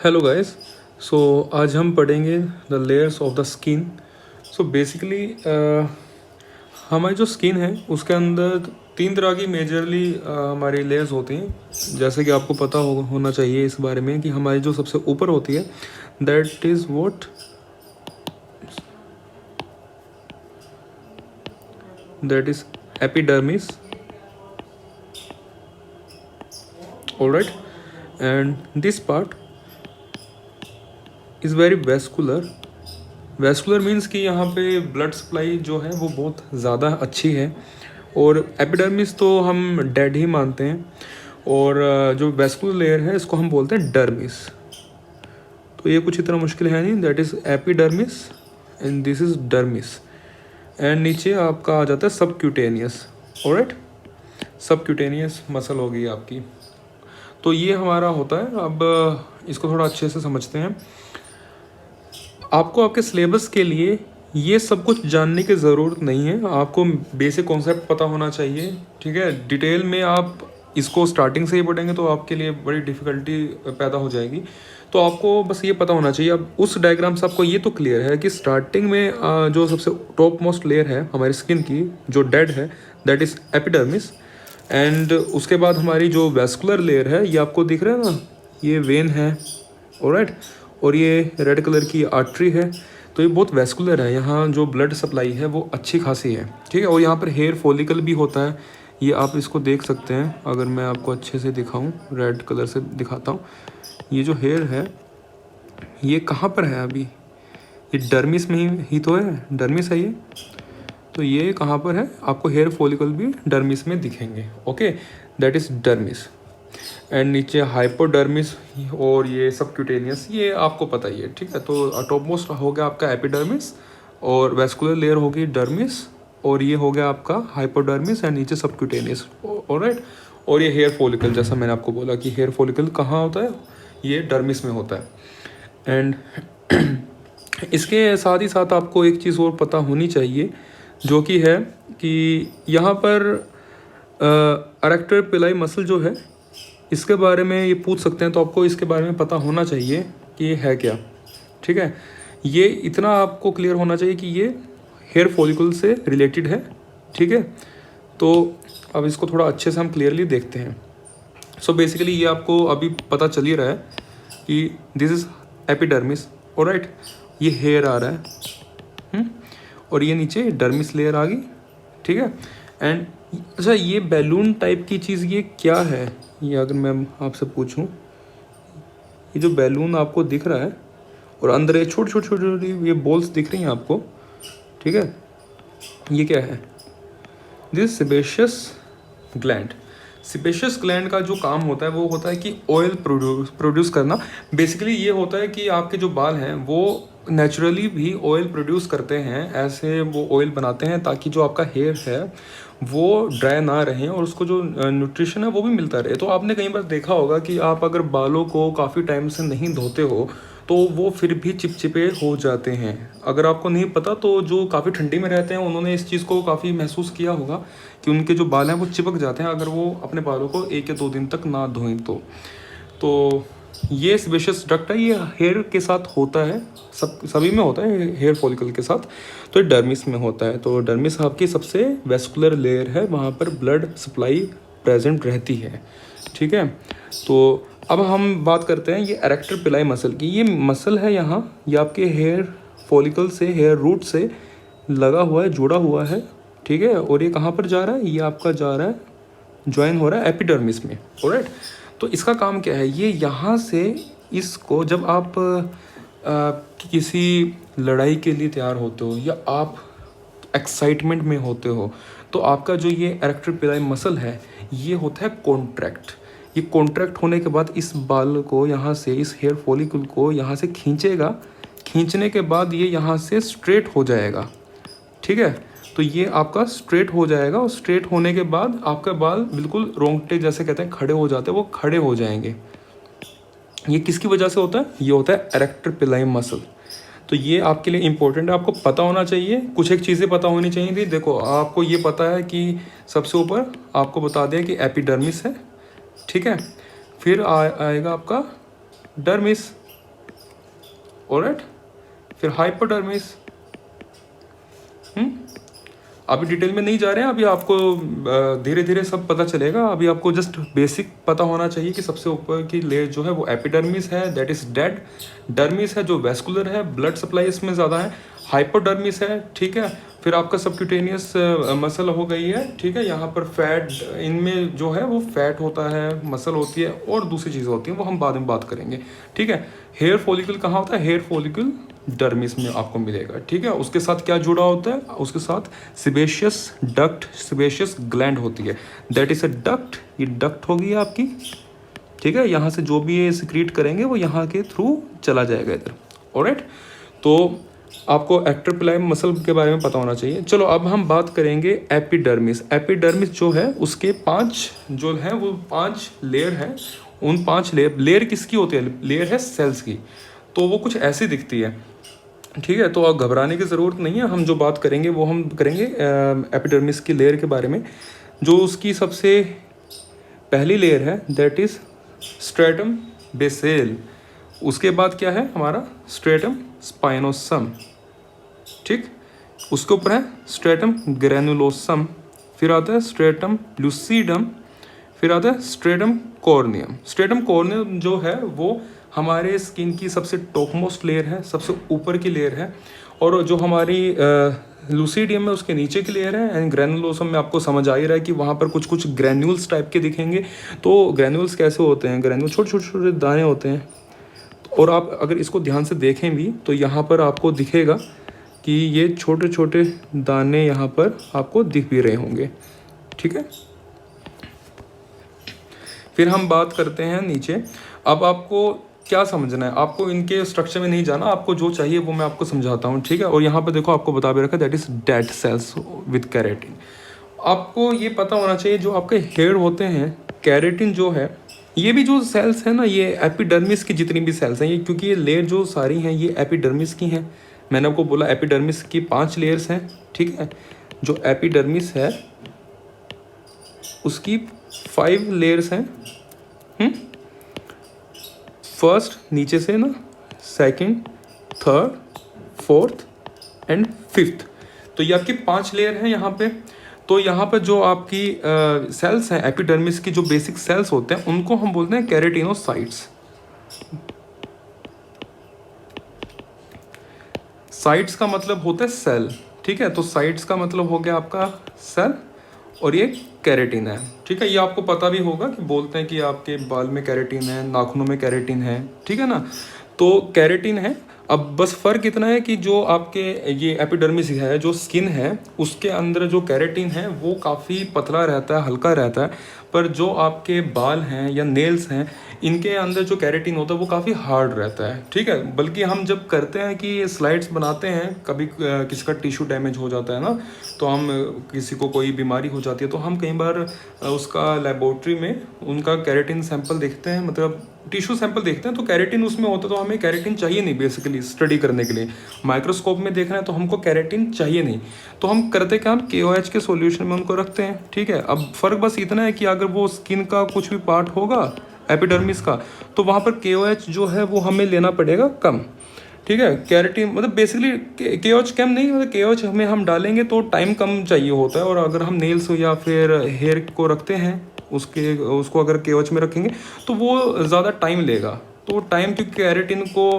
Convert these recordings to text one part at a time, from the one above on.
Hello guys. सो आज हम पढ़ेंगे the layers of the skin. So basically हमारी जो स्किन है उसके अंदर तीन तरह की मेजरली हमारी लेयर्स होती हैं। जैसे कि आपको पता होना चाहिए इस बारे में कि हमारी जो सबसे ऊपर होती है that is what that is epidermis. Alright, and this part is very vascular. Vascular means कि यहाँ पे ब्लड सप्लाई जो है वो बहुत ज़्यादा अच्छी है। और एपिडर्मिस तो हम डेड ही मानते हैं, और जो वेस्कुलर लेयर है इसको हम बोलते हैं डर्मिस। तो ये कुछ इतना मुश्किल है नहीं, that is epidermis and this is dermis. And नीचे आपका आ जाता है सबक्यूटेनियस। ऑलराइट, सबक्यूटेनियस मसल होगी आपकी। तो ये हमारा होता है। अब इसको थोड़ा अच्छे से समझते हैं। आपको आपके सिलेबस के लिए ये सब कुछ जानने की ज़रूरत नहीं है। आपको बेसिक कॉन्सेप्ट पता होना चाहिए, ठीक है। डिटेल में आप इसको स्टार्टिंग से ही पढ़ेंगे तो आपके लिए बड़ी डिफ़िकल्टी पैदा हो जाएगी। तो आपको बस ये पता होना चाहिए। अब उस डायग्राम से आपको ये तो क्लियर है कि स्टार्टिंग में जो सबसे टॉप मोस्ट लेयर है हमारी स्किन की जो डेड है दैट इज़ एपिडर्मिस। एंड उसके बाद हमारी जो वेस्कुलर लेयर है ये आपको दिख रहा है ना, ये वेन है। ऑलराइट, और ये रेड कलर की आर्टरी है। तो ये बहुत वेस्कुलर है, यहाँ जो ब्लड सप्लाई है वो अच्छी खासी है, ठीक है। और यहाँ पर हेयर फॉलिकल भी होता है, ये आप इसको देख सकते हैं। अगर मैं आपको अच्छे से दिखाऊं, रेड कलर से दिखाता हूँ। ये जो हेयर है ये कहाँ पर है अभी, ये डर्मिस में ही तो है, डर्मिस है ये। तो ये कहाँ पर है, आपको हेयर फॉलिकल भी डर्मिस में दिखेंगे। Okay, that is dermis. And नीचे हाइपोडर्मिस और ये सबक्यूटेनियस, ये आपको पता ही है, ठीक है। तो टॉप मोस्ट हो गया आपका एपिडर्मिस, और वेस्कुलर लेयर होगी डर्मिस, और ये हो गया आपका हाइपोडर्मिस एंड नीचे सबक्यूटेनियस। ऑलराइट, और ये हेयर फॉलिकल, जैसा मैंने आपको बोला कि हेयर फॉलिकल कहाँ होता है, ये डर्मिस में होता है। एंड इसके साथ ही साथ आपको एक चीज़ और पता होनी चाहिए, जो कि है कि यहाँ पर अरेक्टर पिलाई मसल जो है इसके बारे में ये पूछ सकते हैं। तो आपको इसके बारे में पता होना चाहिए कि ये है क्या, ठीक है। ये इतना आपको क्लियर होना चाहिए कि ये हेयर फॉलिकल से रिलेटेड है, ठीक है। तो अब इसको थोड़ा अच्छे से हम क्लियरली देखते हैं। सो बेसिकली ये आपको अभी पता चल ही रहा है कि दिस इज़ एपिडर्मिस। ऑलराइट, ये हेयर आ रहा है, और ये नीचे डर्मिस लेयर आ गई, ठीक है। एंड अच्छा, ये बैलून टाइप की चीज़ ये क्या है, ये अगर मैं आपसे पूछूं, ये जो बैलून आपको दिख रहा है और अंदर ये छोटी छोटी छोटी छोटी ये बॉल्स दिख रही हैं आपको, ठीक है, ये क्या है, this sebaceous gland. Sebaceous gland का जो काम होता है वो होता है कि ऑयल प्रोड्यूस करना। बेसिकली ये होता है कि आपके जो बाल हैं वो नेचुरली भी ऑयल प्रोड्यूस करते हैं, ऐसे वो ऑयल बनाते हैं ताकि जो आपका हेयर है वो ड्राई ना रहे और उसको जो न्यूट्रिशन है वो भी मिलता रहे। तो आपने कई बार देखा होगा कि आप अगर बालों को काफ़ी टाइम से नहीं धोते हो तो वो फिर भी चिपचिपे हो जाते हैं। अगर आपको नहीं पता तो जो काफ़ी ठंडी में रहते हैं उन्होंने इस चीज़ को काफ़ी महसूस किया होगा कि उनके जो बाल हैं वो चिपक जाते हैं अगर वो अपने बालों को 1 या 2 दिन तक ना धोएं तो ये सेबेशियस डक्ट है, ये हेयर के साथ होता है, सभी में होता है, हेयर फॉलिकल के साथ। तो ये डर्मिस में होता है। तो डर्मिस आपकी सबसे वेस्कुलर लेयर है, वहाँ पर ब्लड सप्लाई प्रेजेंट रहती है, ठीक है। तो अब हम बात करते हैं ये एरेक्टर पिलाई मसल की। ये मसल है यहाँ, ये आपके हेयर फॉलिकल से, हेयर रूट से लगा हुआ है, जुड़ा हुआ है, ठीक है। और ये कहाँ पर जा रहा है, ये आपका जा रहा है, ज्वाइन हो रहा है एपिडर्मिस में। ऑलराइट, तो इसका काम क्या है, ये यहाँ से इसको जब आप किसी लड़ाई के लिए तैयार होते हो या आप एक्साइटमेंट में होते हो तो आपका जो ये एरेक्टर पिलाई मसल है ये होता है कॉन्ट्रैक्ट। ये कॉन्ट्रैक्ट होने के बाद इस बाल को यहाँ से, इस हेयर फॉलिकल को यहाँ से खींचेगा, खींचने के बाद ये यहाँ से स्ट्रेट हो जाएगा, ठीक है। तो ये आपका स्ट्रेट हो जाएगा और स्ट्रेट होने के बाद आपका बाल बिल्कुल रोंगटे जैसे कहते हैं खड़े हो जाते हैं, वो खड़े हो जाएंगे। ये किसकी वजह से होता है, ये होता है एरेक्टर पिलाई मसल। तो ये आपके लिए इंपॉर्टेंट है, आपको पता होना चाहिए। कुछ एक चीज़ें पता होनी चाहिए थी। देखो आपको ये पता है कि सबसे ऊपर आपको बता दें कि एपिडर्मिस है, ठीक है। फिर आएगा आपका डर्मिस, ऑलराइट। फिर हाइपोडर्मिस, अभी डिटेल में नहीं जा रहे हैं, अभी आपको धीरे धीरे सब पता चलेगा। अभी आपको जस्ट बेसिक पता होना चाहिए कि सबसे ऊपर की लेयर जो है वो एपिडर्मिस है, दैट इज डेड। डर्मिस है जो वेस्कुलर है, ब्लड सप्लाई इसमें ज़्यादा है। हाइपोडर्मिस है, ठीक है। फिर आपका सबक्यूटेनियस मसल हो गई है, ठीक है। यहाँ पर फैट, इनमें जो है वो फैट होता है, मसल होती है और दूसरी चीज़ें होती हैं, वो हम बाद में बात करेंगे, ठीक है। हेयर फॉलिकल कहाँ होता है? हेयर फॉलिकल डर्मिस में आपको मिलेगा, ठीक है। उसके साथ क्या जुड़ा होता है? उसके साथ सिबेशियस डक्ट, सिबेशियस ग्लैंड होती है, दैट इज अ डक्ट। ये डक्ट होगी आपकी, ठीक है। यहाँ से जो भी ये सिक्रीट करेंगे वो यहाँ के थ्रू चला जाएगा इधर, ऑलराइट। तो आपको एक्टरपिलाइम मसल के बारे में पता होना चाहिए। चलो अब हम बात करेंगे एपिडर्मिस। एपिडर्मिस जो है उसके 5 जो है वो 5 लेयर है। उन 5 लेयर किसकी होती है? लेयर है सेल्स की। तो वो कुछ ऐसी दिखती है, ठीक है। तो आप घबराने की ज़रूरत नहीं है। हम जो बात करेंगे वो हम करेंगे एपिडर्मिस की लेयर के बारे में। जो उसकी सबसे पहली लेयर है दैट इज़ स्ट्रेटम बेसेल। उसके बाद क्या है हमारा? स्ट्रेटम स्पाइनोसम, ठीक। उसके ऊपर है स्ट्रेटम ग्रेनुलोसम। फिर आता है स्ट्रेटम लूसीडम। फिर आता है स्ट्रेटम कॉर्नियम। स्ट्रेटम कॉर्नियम जो है वो हमारे स्किन की सबसे टॉपमोस्ट लेयर है, सबसे ऊपर की लेयर है। और जो हमारी लूसीडियम है उसके नीचे की लेयर है। एंड ग्रेनुलोसम में आपको समझ आ ही रहा है कि वहाँ पर कुछ कुछ ग्रेन्यूल्स टाइप के दिखेंगे। तो ग्रेन्यूल्स कैसे होते हैं? ग्रेन्यूल छोटे छोटे छोटे दाने होते हैं। और आप अगर इसको ध्यान से देखें भी तो यहाँ पर आपको दिखेगा कि ये छोटे छोटे दाने यहाँ पर आपको दिख भी रहे होंगे, ठीक है। फिर हम बात करते हैं नीचे। अब आपको क्या समझना है? आपको इनके स्ट्रक्चर में नहीं जाना, आपको जो चाहिए वो मैं आपको समझाता हूँ, ठीक है। और यहाँ पर देखो आपको बता भी रखा है that is dead cells with keratin. आपको ये पता होना चाहिए जो आपके हेयर होते हैं, कैरेटिन जो है, ये भी जो सेल्स हैं ना, ये एपिडर्मिस की जितनी भी सेल्स हैं, ये क्योंकि ये लेयर जो सारी हैं ये एपिडर्मिस की हैं। मैंने आपको बोला एपिडर्मिस की 5 लेयर्स हैं, ठीक है। जो एपिडर्मिस है उसकी 5 लेयर्स हैं। फर्स्ट नीचे से ना, second, third, fourth and fifth. तो ये आपकी 5 लेयर हैं यहाँ पे। तो यहाँ पर जो आपकी सेल्स हैं एपिडर्मिस की, जो बेसिक सेल्स होते हैं उनको हम बोलते हैं केराटिनोसाइट्स। साइट्स का मतलब होता है सेल, ठीक है। तो साइट्स का मतलब हो गया आपका सेल, और ये केराटिन है, ठीक है। ये आपको पता भी होगा कि बोलते हैं कि आपके बाल में केराटिन है, नाखूनों में केराटिन है, ठीक है ना। तो केराटिन है। अब बस फ़र्क इतना है कि जो आपके ये एपिडर्मिस है, जो स्किन है, उसके अंदर जो केराटिन है वो काफ़ी पतला रहता है, हल्का रहता है। पर जो आपके बाल हैं या नेल्स हैं, इनके अंदर जो केराटिन होता है वो काफ़ी हार्ड रहता है, ठीक है। बल्कि हम जब करते हैं कि स्लाइड्स बनाते हैं, कभी किसी का टिश्यू डैमेज हो जाता है ना, तो हम किसी को कोई बीमारी हो जाती है तो हम कई बार उसका लेबोरेटरी में उनका केराटिन सैंपल देखते हैं, मतलब टिश्यू सैंपल देखते हैं, तो केराटिन उसमें होता है। तो हमें केराटिन चाहिए नहीं बेसिकली स्टडी करने के लिए। माइक्रोस्कोप में देख रहे हैं तो हमको केराटिन चाहिए नहीं, तो हम करते क्या, हम KOH के सॉल्यूशन में उनको रखते हैं, ठीक है। अब फ़र्क बस इतना है कि अगर वो स्किन का कुछ भी पार्ट होगा एपिडर्मिस का, तो वहाँ पर KOH जो है वो हमें लेना पड़ेगा कम, ठीक है। केराटिन मतलब बेसिकली KOH कम नहीं, मतलब KOH हमें हम डालेंगे तो टाइम कम चाहिए होता है। और अगर हम नेल्स या फिर हेयर को रखते हैं उसको अगर KOH में रखेंगे तो वो ज़्यादा टाइम लेगा। तो टाइम, क्योंकि केराटिन को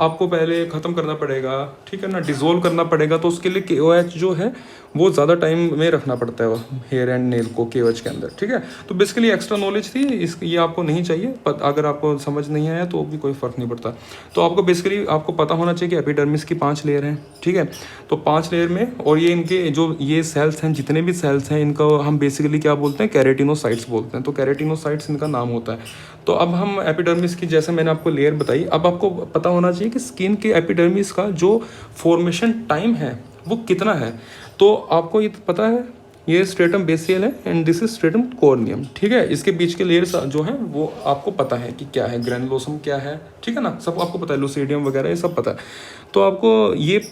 आपको पहले ख़त्म करना पड़ेगा, ठीक है ना, डिज़ोल्व करना पड़ेगा। तो उसके लिए KOH जो है वो ज़्यादा टाइम में रखना पड़ता है हेयर एंड नेल को KOH के अंदर, ठीक है। तो बेसिकली एक्स्ट्रा नॉलेज थी ये आपको नहीं चाहिए, पर अगर आपको समझ नहीं आया तो भी कोई फ़र्क नहीं पड़ता। तो आपको बेसिकली आपको पता होना चाहिए कि एपिडर्मिस की 5 लेयर हैं, ठीक है। तो 5 लेयर में, और ये इनके जो ये सेल्स हैं, जितने भी सेल्स हैं, इनका हम बेसिकली क्या बोलते हैं, केराटिनोसाइट्स बोलते हैं। तो केराटिनोसाइट्स इनका नाम होता है। तो अब हम एपिडर्मिस की, जैसे मैंने आपको लेयर बताई, अब आपको पता होना चाहिए कि स्किन के एपिडर्मिस का जो फॉर्मेशन टाइम है वो कितना है। तो आपको ये पता है, ये स्ट्रेटम बेसियल है and this is stratum corneum, ठीक है। इसके बीच के लेयर्स जो हैं वो आपको पता है कि क्या है, ग्रेनुलोसम क्या है, ठीक है ना, सब आपको पता है, लूसीडियम वगैरह ये सब पता है। तो आपको ये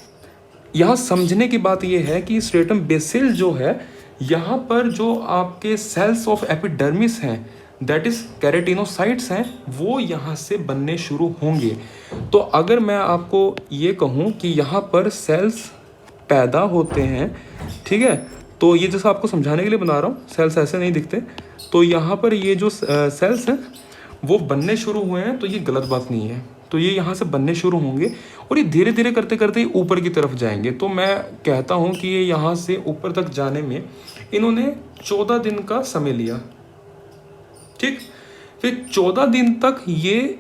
यहाँ समझने की बात ये है कि स्ट्रेटम बेसिल जो है, यहाँ पर जो आपके सेल्स ऑफ एपिडर्मिस हैं दैट इज़ केराटिनोसाइट्स हैं, वो यहाँ से बनने शुरू होंगे। तो अगर मैं आपको ये कहूँ कि यहाँ पर सेल्स पैदा होते हैं, ठीक है, तो ये जैसा आपको समझाने के लिए बना रहा हूँ, सेल्स ऐसे नहीं दिखते। तो यहाँ पर ये जो सेल्स हैं वो बनने शुरू हुए हैं, तो ये गलत बात नहीं है। तो ये यहाँ से बनने शुरू होंगे और ये धीरे धीरे करते करते ऊपर की तरफ जाएंगे। तो मैं कहता हूँ कि ये यहाँ से ऊपर तक जाने में इन्होंने 14 दिन का समय लिया, ठीक। फिर 14 दिन तक ये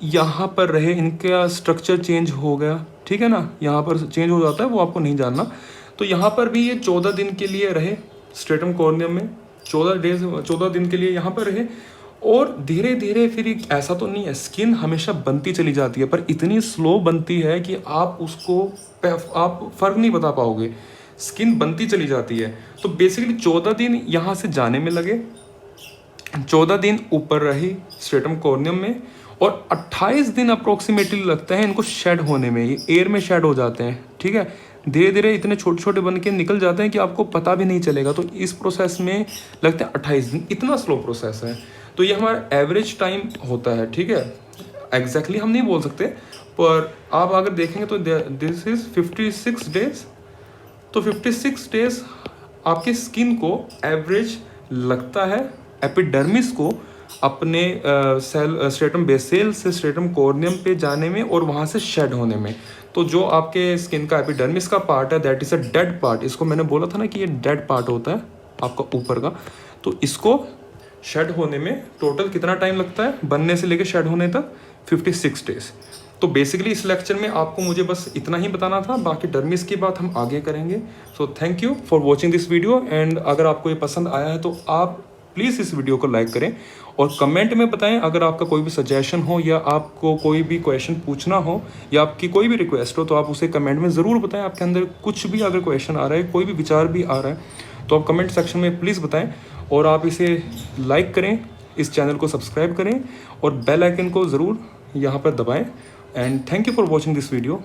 यहाँ पर रहे, इनका स्ट्रक्चर चेंज हो गया, ठीक है ना, यहाँ पर चेंज हो जाता है, वो आपको नहीं जानना। तो यहाँ पर भी ये 14 दिन के लिए रहे स्ट्रेटम कॉर्नियम में, 14 दिन के लिए यहाँ पर रहे। और धीरे धीरे फिर ऐसा तो नहीं है, स्किन हमेशा बनती चली जाती है, पर इतनी स्लो बनती है कि आप उसको आप फर्क नहीं बता पाओगे, स्किन बनती चली जाती है। तो बेसिकली 14 दिन यहाँ से जाने में लगे, 14 दिन ऊपर रही स्ट्रेटम कॉर्नियम में, और 28 दिन अप्रोक्सीमेटली लगता है इनको शेड होने में, ये एयर में शेड हो जाते हैं, ठीक है। धीरे धीरे इतने छोटे छोटे बन के निकल जाते हैं कि आपको पता भी नहीं चलेगा। तो इस प्रोसेस में लगते हैं 28 दिन, इतना स्लो प्रोसेस है। तो ये हमारा एवरेज टाइम होता है, ठीक है। एग्जैक्टली हम नहीं बोल सकते, पर आप अगर देखेंगे तो दिस इज 56 डेज। तो 56 डेज आपके स्किन को एवरेज लगता है एपिडर्मिस को अपने सेल स्ट्रेटम बेसेल से स्ट्रेटम कॉर्नियम पे जाने में और वहाँ से शेड होने में। तो जो आपके स्किन का एपिडर्मिस का पार्ट है that is a dead part, इसको मैंने बोला था ना कि ये डेड पार्ट होता है आपका ऊपर का। तो इसको शेड होने में टोटल कितना टाइम लगता है, बनने से लेकर शेड होने तक 56 डेज। तो बेसिकली इस लेक्चर में आपको मुझे बस इतना ही बताना था, बाकी डर्मिस की बात हम आगे करेंगे। So thank you for watching this video, and अगर आपको ये पसंद आया है तो आप प्लीज़ इस वीडियो को लाइक करें और कमेंट में बताएं अगर आपका कोई भी सजेशन हो या आपको कोई भी क्वेश्चन पूछना हो या आपकी कोई भी रिक्वेस्ट हो, तो आप उसे कमेंट में ज़रूर बताएं। आपके अंदर कुछ भी अगर क्वेश्चन आ रहा है, कोई भी विचार भी आ रहा है, तो आप कमेंट सेक्शन में प्लीज़ बताएं। और आप इसे लाइक करें, इस चैनल को सब्सक्राइब करें और बेल आइकन को ज़रूर यहाँ पर दबाएं। And thank you for watching this video.